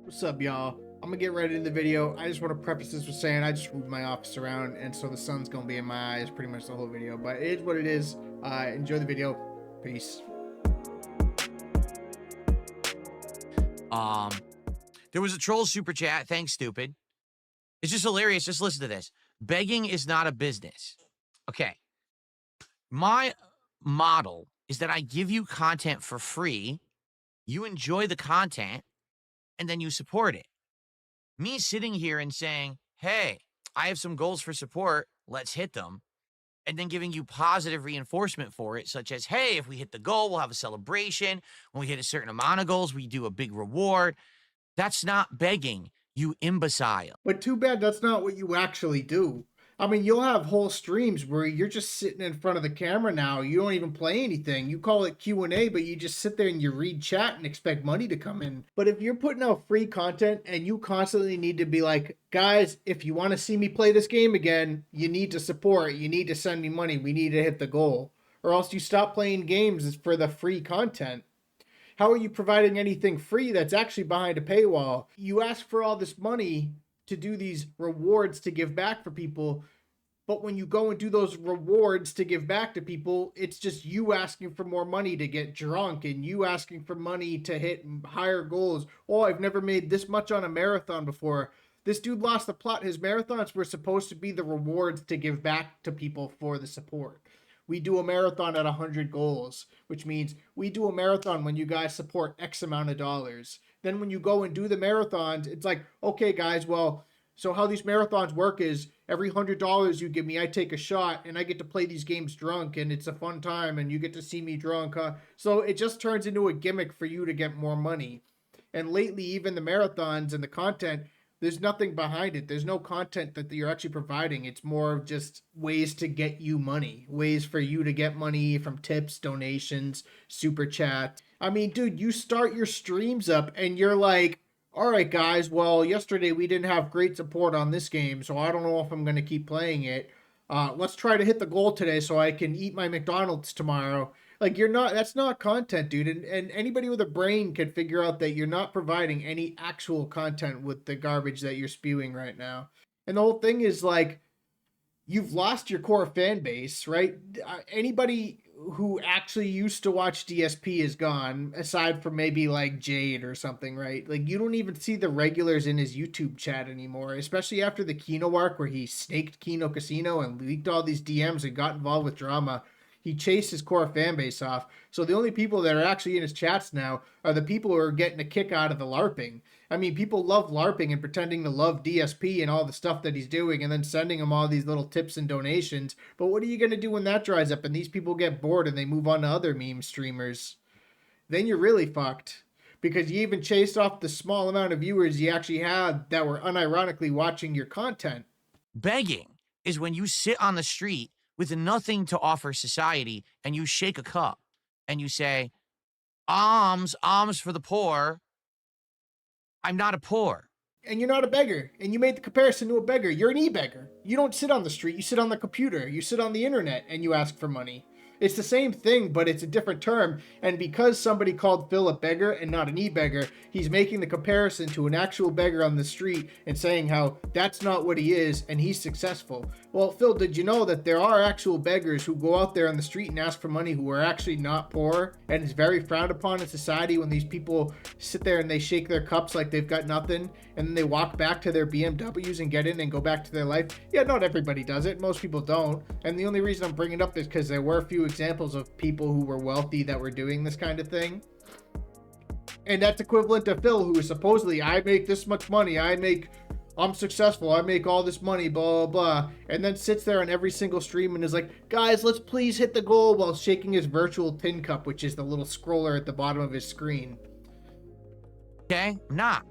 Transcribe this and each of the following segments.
What's up, y'all? I'm gonna get right into the video. I just want to preface this with saying I just moved my office around, and so the sun's gonna be in my eyes pretty much the whole video. But it is what it is. Enjoy the video. Peace. There was a troll super chat. Thanks, stupid. It's just hilarious. Just listen to this. Begging is not a business. Okay. My model is that I give you content for free. You enjoy the content, and then you support it. Me sitting here and saying, hey, I have some goals for support. Let's hit them. And then giving you positive reinforcement for it, such as, hey, if we hit the goal, we'll have a celebration. When we hit a certain amount of goals, we do a big reward. That's not begging, you imbecile. But too bad that's not what you actually do. I mean, you'll have whole streams where you're just sitting in front of the camera now. You don't even play anything. You call it Q&A, but you just sit there and you read chat and expect money to come in. But if you're putting out free content and you constantly need to be like, guys, if you want to see me play this game again, you need to support. You need to send me money. We need to hit the goal. Or else you stop playing games for the free content. How are you providing anything free that's actually behind a paywall? You ask for all this money to do these rewards to give back for people, but when you go and do those rewards to give back to people, it's just you asking for more money to get drunk and you asking for money to hit higher goals. Oh, I've never made this much on a marathon before. This dude lost the plot. His marathons were supposed to be the rewards to give back to people for the support. We do a marathon at 100 goals, which means we do a marathon when you guys support X amount of dollars. Then when you go and do the marathons, it's like, okay, guys, well, so how these marathons work is every $100 you give me, I take a shot and I get to play these games drunk and it's a fun time and you get to see me drunk. So it just turns into a gimmick for you to get more money. And lately, even the marathons and the content, there's nothing behind it. There's no content that you're actually providing. It's more of just ways to get you money, ways for you to get money from tips, donations, super chat. I mean, dude, you start your streams up and you're like, all right, guys, well, yesterday we didn't have great support on this game, so I don't know if I'm going to keep playing it. Let's try to hit the goal today so I can eat my McDonald's tomorrow. Like, that's not content, dude. And anybody with a brain can figure out that you're not providing any actual content with the garbage that you're spewing right now. And the whole thing is like, you've lost your core fan base, right? Anybody who actually used to watch DSP is gone, aside from maybe like Jade or something, right? Like, you don't even see the regulars in his YouTube chat anymore, especially after the Kino arc where he snaked Kino Casino and leaked all these DMs and got involved with drama. He chased his core fan base off. So the only people that are actually in his chats now are the people who are getting a kick out of the LARPing. I mean, people love LARPing and pretending to love DSP and all the stuff that he's doing and then sending him all these little tips and donations. But what are you going to do when that dries up and these people get bored and they move on to other meme streamers? Then you're really fucked. Because you even chased off the small amount of viewers you actually had that were unironically watching your content. Begging is when you sit on the street with nothing to offer society and you shake a cup and you say, alms for the poor. I'm not a poor. And you're not a beggar. And you made the comparison to a beggar. You're an e-beggar. You don't sit on the street. You sit on the computer. You sit on the internet and you ask for money. It's the same thing, but it's a different term. And because somebody called Phil a beggar and not an e-beggar, he's making the comparison to an actual beggar on the street and saying how that's not what he is and he's successful. Well, Phil, did you know that there are actual beggars who go out there on the street and ask for money who are actually not poor? And it's very frowned upon in society when these people sit there and they shake their cups like they've got nothing and then they walk back to their BMWs and get in and go back to their life. Yeah, not everybody does it. Most people don't. And the only reason I'm bringing it up is because there were a few examples of people who were wealthy that were doing this kind of thing. And that's equivalent to Phil, who is supposedly, I make this much money, I'm successful, I make all this money, blah, blah, blah. And then sits there on every single stream and is like, guys, let's please hit the goal, while shaking his virtual tin cup, which is the little scroller at the bottom of his screen. Okay? I'm not.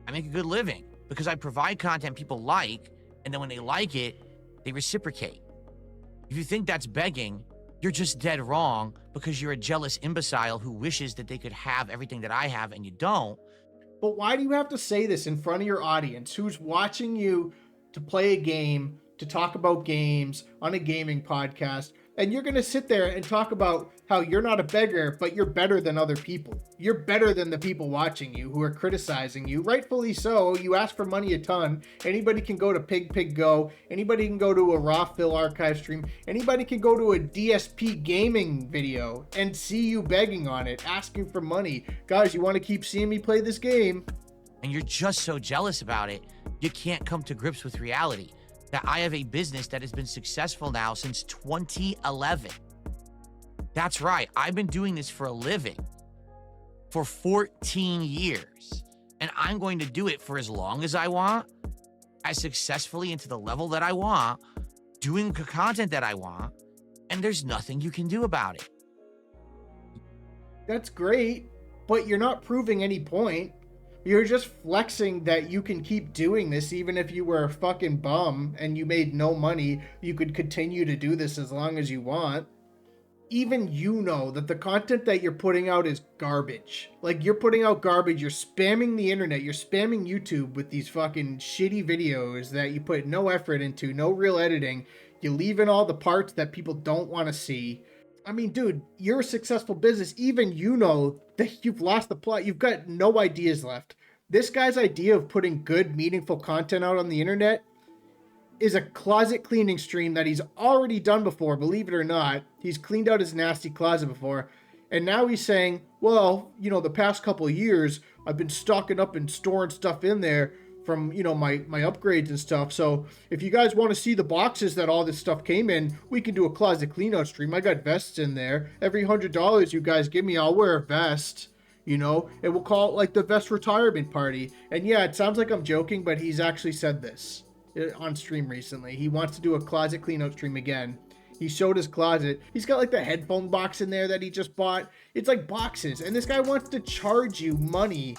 I make a good living because I provide content people like, and then when they like it, they reciprocate. If you think that's begging, you're just dead wrong because you're a jealous imbecile who wishes that they could have everything that I have and you don't. But why do you have to say this in front of your audience who's watching you to play a game, to talk about games on a gaming podcast? And you're going to sit there and talk about how you're not a beggar, but you're better than other people. You're better than the people watching you who are criticizing you. Rightfully so. You ask for money a ton. Anybody can go to Pig Go. Anybody can go to a Raw Phil archive stream. Anybody can go to a dspgaming video and see you begging on it, asking for money. Guys, you want to keep seeing me play this game? And you're just so jealous about it, you can't come to grips with reality. That I have a business that has been successful now since 2011. That's right, I've been doing this for a living for 14 years. And I'm going to do it for as long as I want, as successfully and to the level that I want, doing the content that I want, and there's nothing you can do about it. That's great, but you're not proving any point. You're just flexing that you can keep doing this even if you were a fucking bum and you made no money. You could continue to do this as long as you want. Even you know that the content that you're putting out is garbage. Like, you're putting out garbage. You're spamming the internet. You're spamming YouTube with these fucking shitty videos that you put no effort into, no real editing. You leave in all the parts that people don't want to see. I mean, dude, you're a successful business. Even you know that you've lost the plot. You've got no ideas left. This guy's idea of putting good, meaningful content out on the internet is a closet cleaning stream that he's already done before, believe it or not. He's cleaned out his nasty closet before. And now he's saying, well, you know, the past couple of years, I've been stocking up and storing stuff in there from, you know, my upgrades and stuff. So if you guys want to see the boxes that all this stuff came in, we can do a closet clean out stream. I got vests in there. Every $100 you guys give me, I'll wear a vest, you know, and we'll call it like the vest retirement party. And yeah, it sounds like I'm joking, but he's actually said this on stream recently. He wants to do a closet clean out stream again. He showed his closet. He's got like the headphone box in there that he just bought. It's like boxes. And this guy wants to charge you money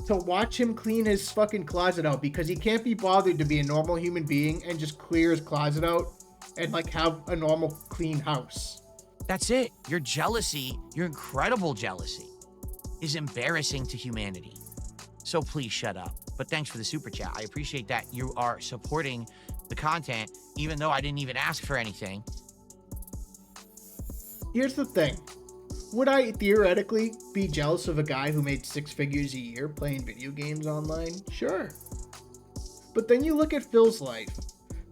to watch him clean his fucking closet out because he can't be bothered to be a normal human being and just clear his closet out and like have a normal clean house. That's it. Your jealousy, your incredible jealousy, is embarrassing to humanity. So please shut up. But thanks for the super chat. I appreciate that you are supporting the content, even though I didn't even ask for anything. Here's the thing. Would I theoretically be jealous of a guy who made 6 figures a year playing video games online? Sure. But then you look at Phil's life.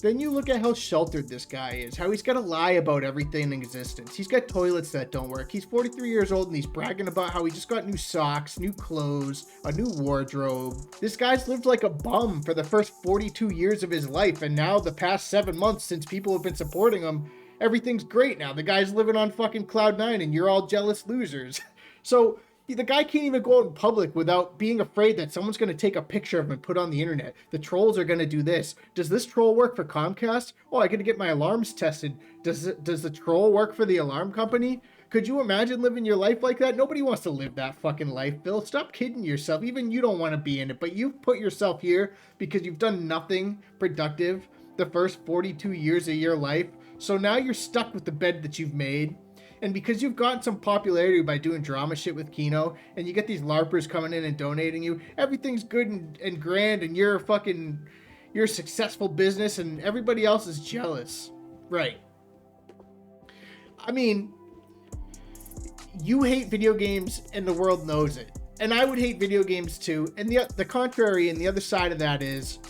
Then you look at how sheltered this guy is, how he's got to lie about everything in existence. He's got toilets that don't work. He's 43 years old and he's bragging about how he just got new socks, new clothes, a new wardrobe. This guy's lived like a bum for the first 42 years of his life, and now the past 7 months since people have been supporting him, everything's great now. The guy's living on fucking cloud 9 and you're all jealous losers. So the guy can't even go out in public without being afraid that someone's going to take a picture of him and put on the internet. The trolls are going to do this. Does this troll work for Comcast? Oh, I got to get my alarms tested. Does the troll work for the alarm company? Could you imagine living your life like that? Nobody wants to live that fucking life, Bill. Stop kidding yourself. Even you don't want to be in it, but you've put yourself here because you've done nothing productive the first 42 years of your life. So now you're stuck with the bed that you've made. And because you've gotten some popularity by doing drama shit with Kino, and you get these LARPers coming in and donating you, everything's good and grand, and you're a successful business, and everybody else is jealous. Right. I mean, you hate video games, and the world knows it. And I would hate video games too. And the contrary and the other side of that is,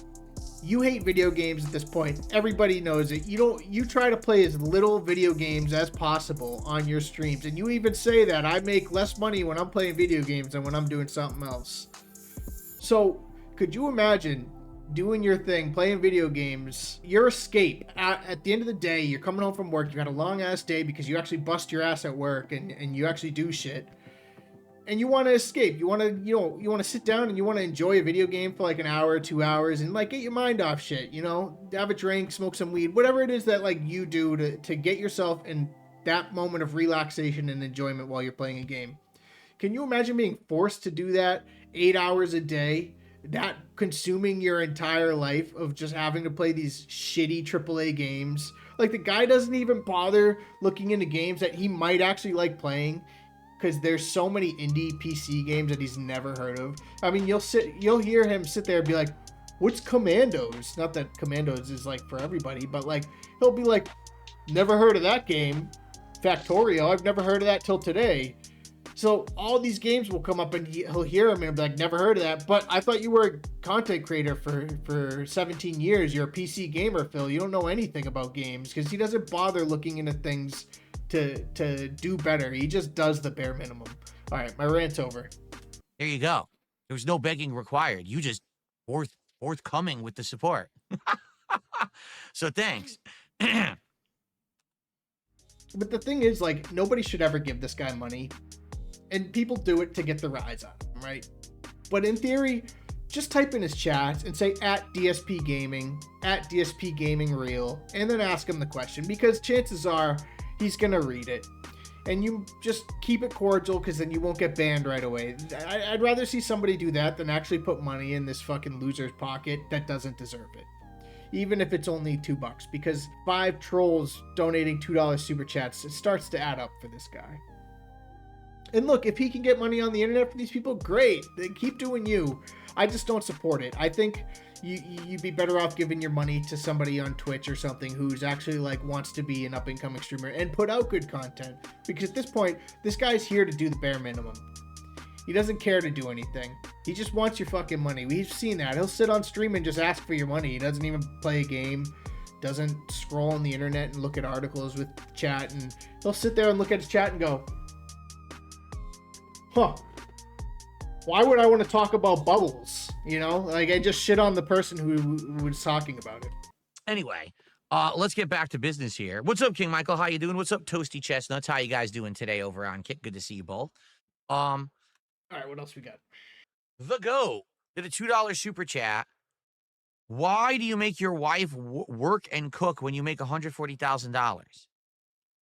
you hate video games at this point. Everybody knows it. You try to play as little video games as possible on your streams. And you even say that I make less money when I'm playing video games than when I'm doing something else. So could you imagine doing your thing, playing video games, your escape? At the end of the day, you're coming home from work. You had a long ass day because you actually bust your ass at work and you actually do shit. And you want to escape. You want to sit down and you want to enjoy a video game for like an hour or 2 hours and like get your mind off shit, you know, have a drink, smoke some weed, whatever it is that like you do to get yourself in that moment of relaxation and enjoyment while you're playing a game. Can you imagine being forced to do that 8 hours a day, that consuming your entire life of just having to play these shitty AAA games? Like, the guy doesn't even bother looking into games that he might actually like playing, because there's so many indie PC games that he's never heard of. I mean, you'll hear him sit there and be like, what's Commandos? Not that Commandos is like for everybody, but like, he'll be like, never heard of that game. Factorio. I've never heard of that till today. So all these games will come up and he'll hear them and be like, never heard of that. But I thought you were a content creator for 17 years. You're a PC gamer, Phil. You don't know anything about games, because he doesn't bother looking into things to do better. He just does the bare minimum. All right, my rant's over. There you go. There was no begging required. You just forthcoming with the support. So thanks. But the thing is, like, nobody should ever give this guy money. And people do it to get the rise out of him, right? But in theory, just type in his chat and say @dspgaming, @dspgamingreal, and then ask him the question, because chances are he's going to read it. And you just keep it cordial, because then you won't get banned right away. I'd rather see somebody do that than actually put money in this fucking loser's pocket that doesn't deserve it. Even if it's only $2, because 5 trolls donating $2 super chats, it starts to add up for this guy. And look, if he can get money on the internet for these people, great. They keep doing you. I just don't support it. I think you'd be better off giving your money to somebody on Twitch or something who's actually like wants to be an up and coming streamer and put out good content. Because at this point, this guy's here to do the bare minimum. He doesn't care to do anything. He just wants your fucking money. We've seen that. He'll sit on stream and just ask for your money. He doesn't even play a game. Doesn't scroll on the internet and look at articles with chat. And he'll sit there and look at his chat and go, huh, why would I want to talk about bubbles? You know, like, I just shit on the person who was talking about it. Anyway, let's get back to business here. What's up, King Michael? How you doing? What's up, Toasty Chestnuts? How you guys doing today over on Kick? Good to see you both. All right, what else we got? The Goat did a $2 super chat. Why do you make your wife work and cook when you make $140,000?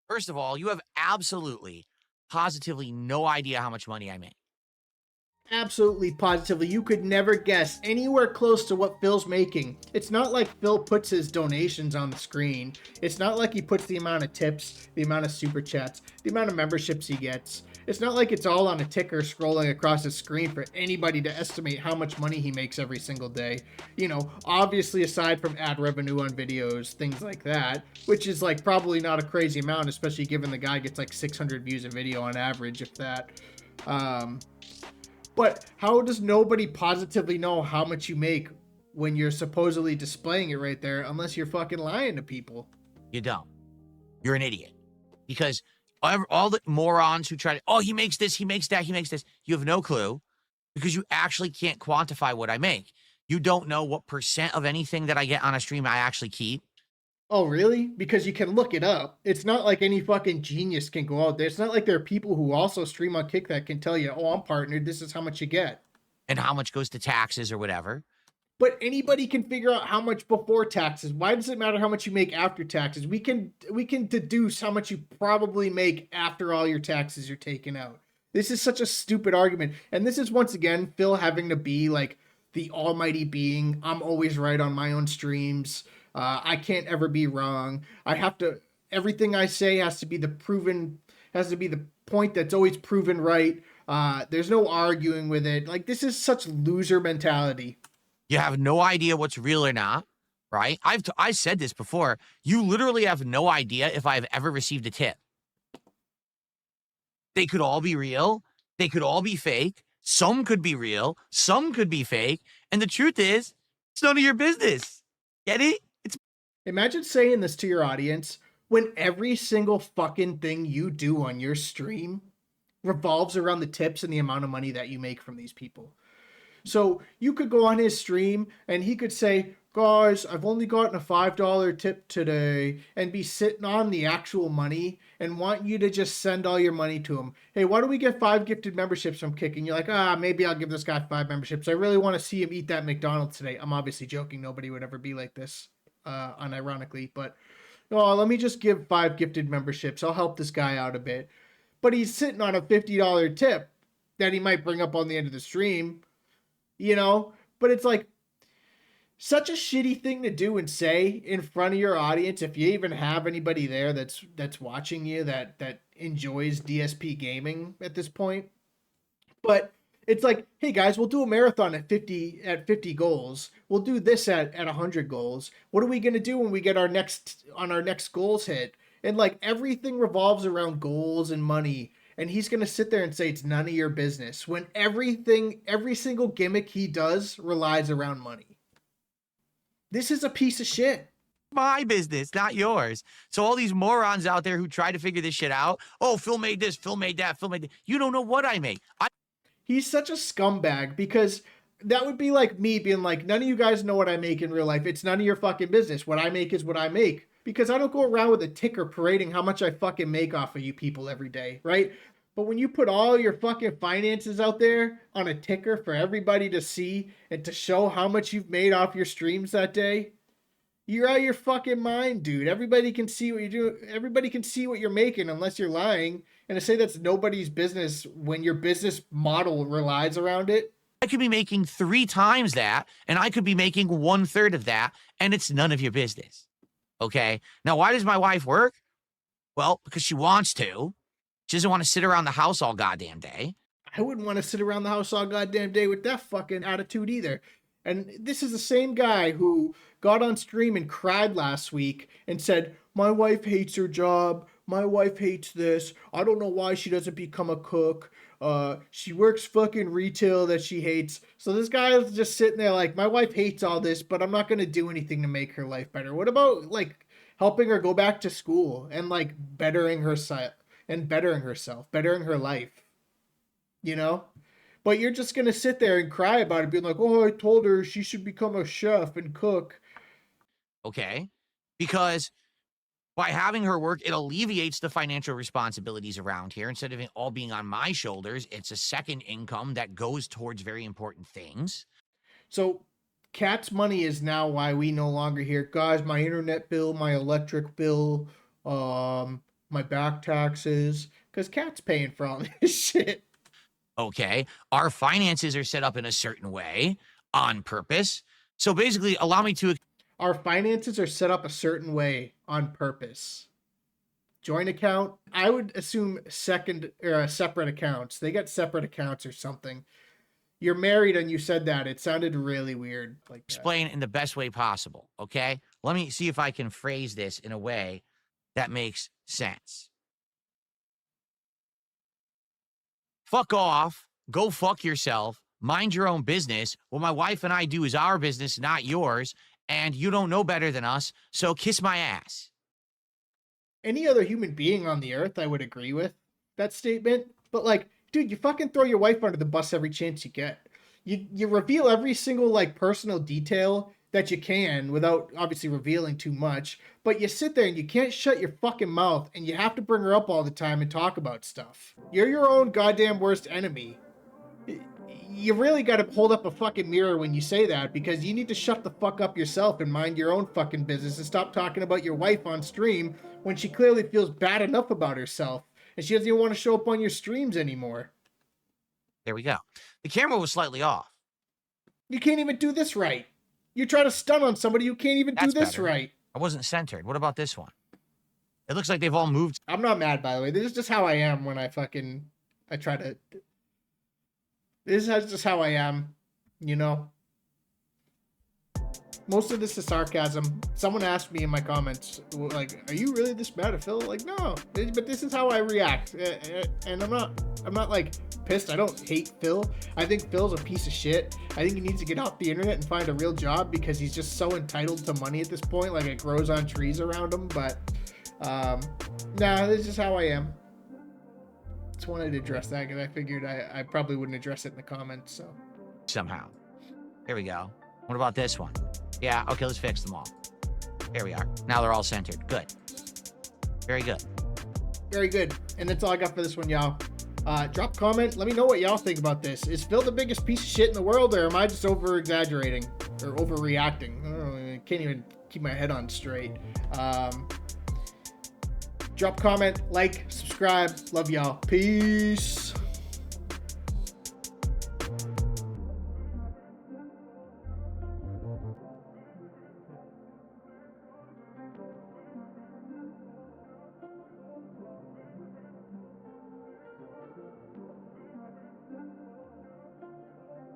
First of all, you have absolutely, positively no idea how much money I make. Absolutely, positively. You could never guess anywhere close to what Phil's making. It's not like Phil puts his donations on the screen. It's not like he puts the amount of tips, the amount of super chats, the amount of memberships he gets. It's not like it's all on a ticker scrolling across the screen for anybody to estimate how much money he makes every single day. You know, obviously aside from ad revenue on videos, things like that, which is like probably not a crazy amount, especially given the guy gets like 600 views a video on average, if that. But how does nobody positively know how much you make when you're supposedly displaying it right there, unless you're fucking lying to people? You don't. You're an idiot. Because all the morons who try to, oh, he makes this, he makes that, he makes this. You have no clue, because you actually can't quantify what I make. You don't know what % of anything that I get on a stream I actually keep. Oh, really? Because you can look it up. It's not like any fucking genius can go out there. It's not like there are people who also stream on Kick that can tell you, oh, I'm partnered, this is how much you get. And how much goes to taxes or whatever. But anybody can figure out how much before taxes. Why does it matter how much you make after taxes? We can deduce how much you probably make after all your taxes are taken out. This is such a stupid argument. And this is, once again, Phil having to be like the almighty being. I'm always right on my own streams. I can't ever be wrong. Everything I say has to be the point that's always proven right. There's no arguing with it. Like, this is such loser mentality. You have no idea what's real or not, right? I said this before. You literally have no idea if I've ever received a tip. They could all be real. They could all be fake. Some could be real. Some could be fake. And the truth is, it's none of your business. Get it? Imagine saying this to your audience when every single fucking thing you do on your stream revolves around the tips and the amount of money that you make from these people. So you could go on his stream and he could say, guys, I've only gotten a $5 tip today, and be sitting on the actual money and want you to just send all your money to him. Hey, why don't we get 5 gifted memberships from Kick? And you're like, maybe I'll give this guy 5 memberships. I really want to see him eat that McDonald's today. I'm obviously joking. Nobody would ever be like this, unironically, but no, let me just give 5 gifted memberships. I'll help this guy out a bit. But he's sitting on a $50 tip that he might bring up on the end of the stream, you know? But it's like such a shitty thing to do and say in front of your audience, if you even have anybody there that's watching you that enjoys DSP gaming at this point. But it's like, hey guys, we'll do a marathon at 50 goals. We'll do this at 100 goals. What are we going to do when we get our next goals hit? And like everything revolves around goals and money. And he's going to sit there and say it's none of your business when every single gimmick he does relies around money. This is a piece of shit. My business, not yours. So all these morons out there who try to figure this shit out. Oh, Phil made this, Phil made that, Phil made that. You don't know what I make. He's such a scumbag because that would be like me being like, none of you guys know what I make in real life. It's none of your fucking business. What I make is what I make. Because I don't go around with a ticker parading how much I fucking make off of you people every day, right? But when you put all your fucking finances out there on a ticker for everybody to see and to show how much you've made off your streams that day, you're out of your fucking mind, dude. Everybody can see what you're doing. Everybody can see what you're making unless you're lying. And to say that's nobody's business when your business model relies around it. I could be making 3 times that, and I could be making 1/3 of that, and it's none of your business. Okay? Now, why does my wife work? Well, because she wants to. She doesn't want to sit around the house all goddamn day. I wouldn't want to sit around the house all goddamn day with that fucking attitude either. And this is the same guy who got on stream and cried last week and said, my wife hates her job. My wife hates this. I don't know why she doesn't become a cook. She works fucking retail that she hates. So this guy is just sitting there like, my wife hates all this, but I'm not going to do anything to make her life better. What about like helping her go back to school and like bettering herself, bettering her life, you know? But you're just going to sit there and cry about it, being like, oh, I told her she should become a chef and cook. Okay? Because by having her work, it alleviates the financial responsibilities around here. Instead of it all being on my shoulders, it's a second income that goes towards very important things. So Kat's money is now why we no longer hear, guys, my internet bill, my electric bill, my back taxes, because Kat's paying for all this shit. Okay? Our finances are set up in a certain way on purpose. So basically, allow me to... Our finances are set up a certain way on purpose. Joint account, I would assume separate accounts. They got separate accounts or something. You're married and you said that. It sounded really weird. Like explain in the best way possible, okay? Let me see if I can phrase this in a way that makes sense. Fuck off. Go fuck yourself. Mind your own business. What my wife and I do is our business, not yours. And you don't know better than us, so kiss my ass. Any other human being on the earth, I would agree with that statement. But like, dude, you fucking throw your wife under the bus every chance you get. You reveal every single like personal detail that you can without obviously revealing too much. But you sit there and you can't shut your fucking mouth and you have to bring her up all the time and talk about stuff. You're your own goddamn worst enemy. You really got to hold up a fucking mirror when you say that, because you need to shut the fuck up yourself and mind your own fucking business and stop talking about your wife on stream when she clearly feels bad enough about herself and she doesn't even want to show up on your streams anymore. There we go. The camera was slightly off. You can't even do this right. You try to stun on somebody, you can't even do this right. I wasn't centered. What about this one? It looks like they've all moved. I'm not mad, by the way. This is just how I am when I try to... This is just how I am, you know? Most of this is sarcasm. Someone asked me in my comments, like, are you really this mad at Phil? Like, no, but this is how I react. And I'm not like pissed. I don't hate Phil. I think Phil's a piece of shit. I think he needs to get off the internet and find a real job because he's just so entitled to money at this point. Like, it grows on trees around him. But, nah, this is just how I am. Just wanted to address that because I figured I probably wouldn't address it in the comments. So somehow, here we go. What about this one? Yeah, okay, let's fix them all. There we are. Now they're all centered. Good. Very good. Very good. And that's all I got for this one, y'all. Drop a comment. Let me know what y'all think about this. Is Phil the biggest piece of shit in the world, or am I just over-exaggerating or overreacting? I don't know, I can't even keep my head on straight. Drop a comment, like, subscribe. Love y'all. Peace.